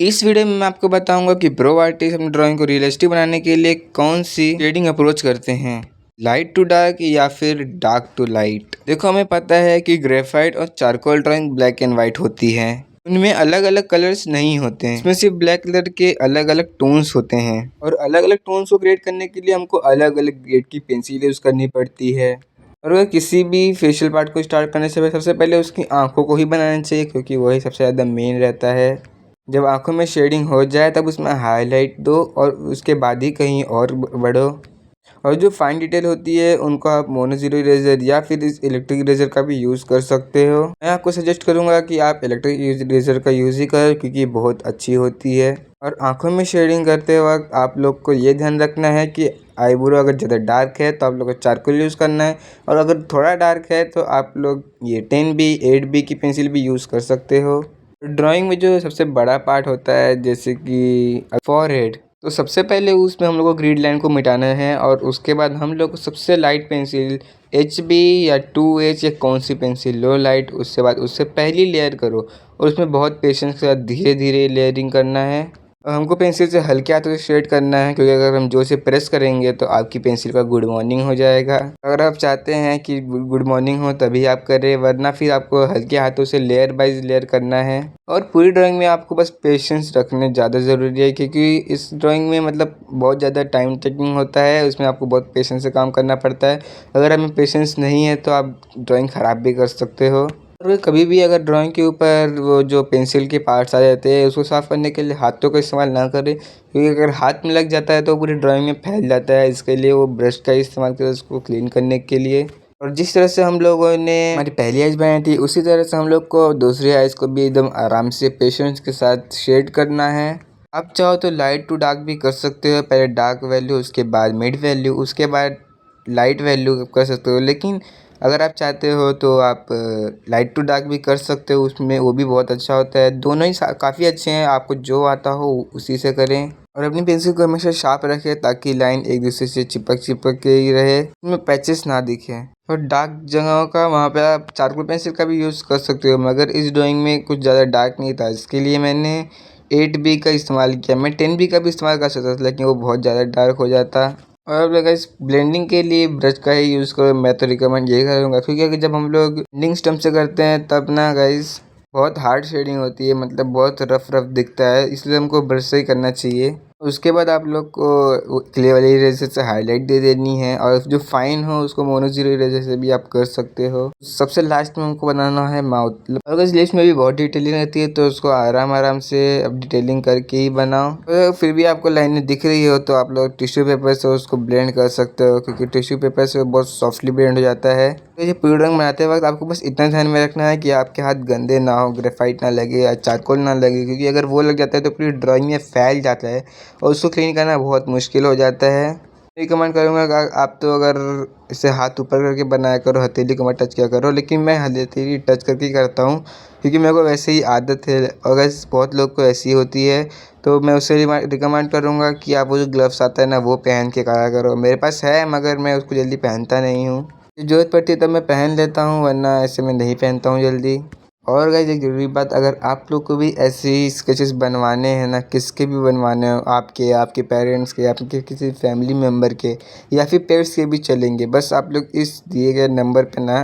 इस वीडियो में मैं आपको बताऊंगा कि प्रो आर्टिस्ट अपनी ड्राइंग को रियलिस्टिक बनाने के लिए कौन सी शेडिंग अप्रोच करते हैं, लाइट टू डार्क या फिर डार्क टू लाइट। देखो, हमें पता है कि ग्रेफाइट और charcoal drawing black and white होती है। उनमें अलग अलग कलर्स नहीं होते हैं, इसमें सिर्फ ब्लैक कलर के अलग अलग टोन्स होते हैं और अलग अलग टोन्स को क्रिएट करने के लिए हमको अलग अलग ग्रेड की पेंसिल यूज करनी पड़ती है। और अगर किसी भी फेशियल पार्ट को स्टार्ट करने से पहले सबसे पहले उसकी आंखों को ही बनाना चाहिए, क्योंकि वही सबसे ज़्यादा मेन रहता है। जब आंखों में शेडिंग हो जाए तब उसमें हाईलाइट दो और उसके बाद ही कहीं और बढ़ो। और जो फाइन डिटेल होती है उनको आप मोनो जीरो इरेजर या फिर इस इलेक्ट्रिक इरेजर का भी यूज़ कर सकते हो। मैं आपको सजेस्ट करूंगा कि आप इलेक्ट्रिक इरेजर का यूज़ ही करें, क्योंकि बहुत अच्छी होती है। और आंखों में शेडिंग करते वक्त आप लोग को ये ध्यान रखना है कि आईब्रो अगर ज़्यादा डार्क है तो आप लोग को चारकोल यूज़ करना है, और अगर थोड़ा डार्क है तो आप लोग ये 10B 8B की पेंसिल भी यूज़ कर सकते हो। ड्राइंग में जो सबसे बड़ा पार्ट होता है जैसे कि फॉरहेड, तो सबसे पहले उसमें हम लोग को ग्रिड लाइन को मिटाना है और उसके बाद हम लोग को सबसे लाइट पेंसिल HB या 2H या कौन सी पेंसिल लो लाइट, उसके बाद उससे पहली लेयर करो और उसमें बहुत पेशेंस के साथ धीरे धीरे लेयरिंग करना है। हमको पेंसिल से हल्के हाथों से शेड करना है, क्योंकि अगर हम जोर से प्रेस करेंगे तो आपकी पेंसिल का गुड मॉर्निंग हो जाएगा। अगर आप चाहते हैं कि गुड मॉर्निंग हो तभी आप करें, वरना फिर आपको हल्के हाथों से लेयर बाइज लेयर करना है। और पूरी ड्राइंग में आपको बस पेशेंस रखने ज़्यादा ज़रूरी है, क्योंकि इस ड्राइंग में मतलब बहुत ज़्यादा टाइम टेकिंग होता है, उसमें आपको बहुत पेशेंस से काम करना पड़ता है। अगर हमें पेशेंस नहीं है तो आप ड्राइंग ख़राब भी कर सकते हो। और कभी भी अगर ड्राइंग के ऊपर वो जो पेंसिल के पार्ट्स आ जाते हैं उसको साफ़ करने के लिए हाथों का इस्तेमाल ना करें, क्योंकि अगर हाथ में लग जाता है तो पूरी ड्राइंग में फैल जाता है। इसके लिए वो ब्रश का इस्तेमाल करें उसको क्लीन करने के लिए। और जिस तरह से हम लोगों ने हमारी पहली आइज़ बनाई थी उसी तरह से हम लोग को दूसरी आइज़ को भी एकदम आराम से पेशेंस के साथ शेड करना है। आप चाहो तो लाइट टू डार्क भी कर सकते हो, पहले डार्क वैल्यू उसके बाद मिड वैल्यू उसके बाद लाइट वैल्यू कर सकते हो। लेकिन अगर आप चाहते हो तो आप लाइट टू डार्क भी कर सकते हो, उसमें वो भी बहुत अच्छा होता है। दोनों ही काफ़ी अच्छे हैं, आपको जो आता हो उसी से करें। और अपनी पेंसिल को हमेशा शार्प रखें ताकि लाइन एक दूसरे से चिपक चिपक के ही रहे, उसमें पैचेस ना दिखे। और डार्क जगहों का वहाँ पे आप चारकोल पेंसिल का भी यूज़ कर सकते हो, मगर इस ड्राइंग में कुछ ज़्यादा डार्क नहीं था, इसके लिए मैंने 8B का इस्तेमाल किया। मैं 10B का भी इस्तेमाल कर सकता था, लेकिन वो बहुत ज़्यादा डार्क हो जाता। और गाइस, ब्लेंडिंग के लिए ब्रश का ही यूज़ करो, मैं तो रिकमेंड यही करूँगा, क्योंकि अगर जब हम लोग ब्लेंडिंग स्टम्प से करते हैं तब ना गाइस बहुत हार्ड शेडिंग होती है, मतलब बहुत रफ रफ दिखता है, इसलिए हमको ब्रश से ही करना चाहिए। उसके बाद आप लोग को क्ले वाले इरेजर से हाईलाइट दे देनी है, और जो फाइन हो उसको मोनो जीरो इरेजर से भी आप कर सकते हो। सबसे लास्ट में हमको बनाना है माउथ। अगर इस लिस्ट में भी बहुत डिटेलिंग रहती है तो उसको आराम आराम से अब डिटेलिंग करके ही बनाओ। अगर फिर भी आपको लाइनें दिख रही हो तो आप लोग टिश्यू पेपर से उसको ब्लेंड कर सकते हो, क्योंकि टिश्यू पेपर से बहुत सॉफ्टली ब्लेंड हो जाता है। तो ये पूरी ड्राइंग बनाते वक्त आपको बस इतना ध्यान में रखना है कि आपके हाथ गंदे ना हो, ग्रेफाइट ना लगे या चारकोल ना लगे, क्योंकि अगर वो लग जाता है तो पूरी ड्राइंग में फैल जाता है और उसको क्लीन करना बहुत मुश्किल हो जाता है। रिकमेंड करूँगा कि आप तो अगर इसे हाथ ऊपर करके बनाया करो, हथेली को मत टच किया करो, लेकिन मैं हथेली टच करके ही करता हूँ, क्योंकि मेरे को वैसे ही आदत है। अगर बहुत लोग को ऐसी होती है तो मैं उससे रिकमेंड करूँगा कि आप वो जो ग्लव्स आता है ना वो पहन के करा करो। मेरे पास है मगर मैं उसको जल्दी पहनता नहीं हूँ, ज़रूरत पड़ती है तब मैं पहन लेता हूँ, वरना ऐसे मैं नहीं पहनता हूँ जल्दी। और गाइस, एक ज़रूरी बात, अगर आप लोग को भी ऐसे ही स्केचेस बनवाने हैं ना, किसके भी बनवाने हो, आपके आपके पेरेंट्स के, आपके किसी फैमिली मेम्बर के या फिर पेट्स के भी चलेंगे, बस आप लोग इस दिए गए नंबर पे ना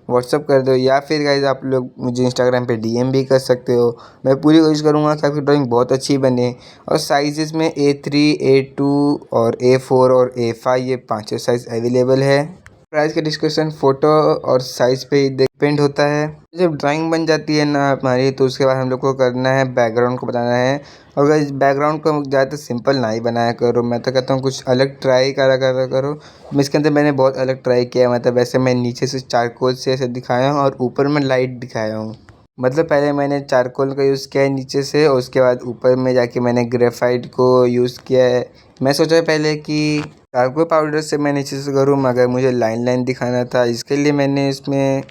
व्हाट्सअप कर दो, या फिर गाइस आप लोग मुझे इंस्टाग्राम पे DM भी कर सकते हो। मैं पूरी कोशिश करूँगा कि आपकी ड्राइंग बहुत अच्छी बने। और साइज़ में A3 A2 और A4 और A5 ये पाँचों साइज़ अवेलेबल है। प्राइस का डिस्कशन फ़ोटो और साइज़ पे ही डिपेंड होता है। जब ड्राइंग बन जाती है ना हमारी, तो उसके बाद हम लोग को करना है बैकग्राउंड को बनाना है। और अगर इस बैकग्राउंड को ज़्यादातर सिंपल ना ही बनाया करो, मैं तो कहता हूँ कुछ अलग ट्राई करा करो। इसके अंदर मैंने बहुत अलग ट्राई किया है, मतलब ऐसे मैं नीचे से चारकोल से ऐसे दिखाया हूँ और ऊपर में लाइट दिखाया हूँ। मतलब पहले मैंने चारकोल का यूज़ किया है नीचे से, और उसके बाद ऊपर में जाके मैंने ग्रेफाइट को यूज़ किया है। मैं सोचा पहले कि चारकोल पाउडर से मैं नीचे से करूँ, मगर मुझे लाइन लाइन दिखाना था, इसके लिए मैंने इसमें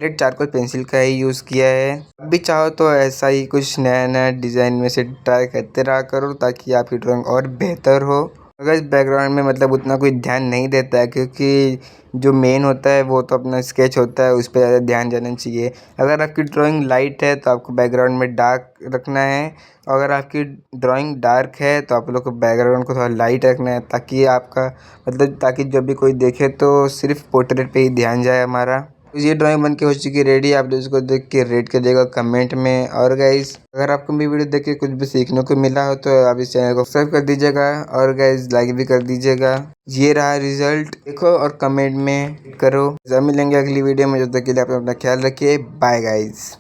रेड चारकोल पेंसिल का ही यूज़ किया है। अब भी चाहो तो ऐसा ही कुछ नया नया डिज़ाइन में से ट्राई करते रहा करो, ताकि आपकी ड्राइंग और बेहतर हो। अगर इस बैकग्राउंड में मतलब उतना कोई ध्यान नहीं देता है, क्योंकि जो मेन होता है वो तो अपना स्केच होता है, उस पर ज़्यादा ध्यान जाना चाहिए। अगर आपकी ड्राइंग लाइट है तो आपको बैकग्राउंड में डार्क रखना है, अगर आपकी ड्राइंग डार्क है तो आप लोग को बैकग्राउंड को थोड़ा लाइट रखना है, ताकि आपका मतलब ताकि जब भी कोई देखे तो सिर्फ पोर्ट्रेट पे ही ध्यान जाए हमारा। तो ये ड्राइंग बन के हो चुकी है रेडी। आप इसको देख के रेट कर देगा कमेंट में। और गाइस, अगर आपको मेरी वीडियो देख के कुछ भी सीखने को मिला हो तो आप इस चैनल को सब्सक्राइब कर दीजिएगा, और गाइस लाइक भी कर दीजिएगा। ये रहा रिजल्ट, देखो और कमेंट में करो। जब मिलेंगे अगली वीडियो में, जब तक के लिए आप अपना ख्याल रखिए। Bye guys.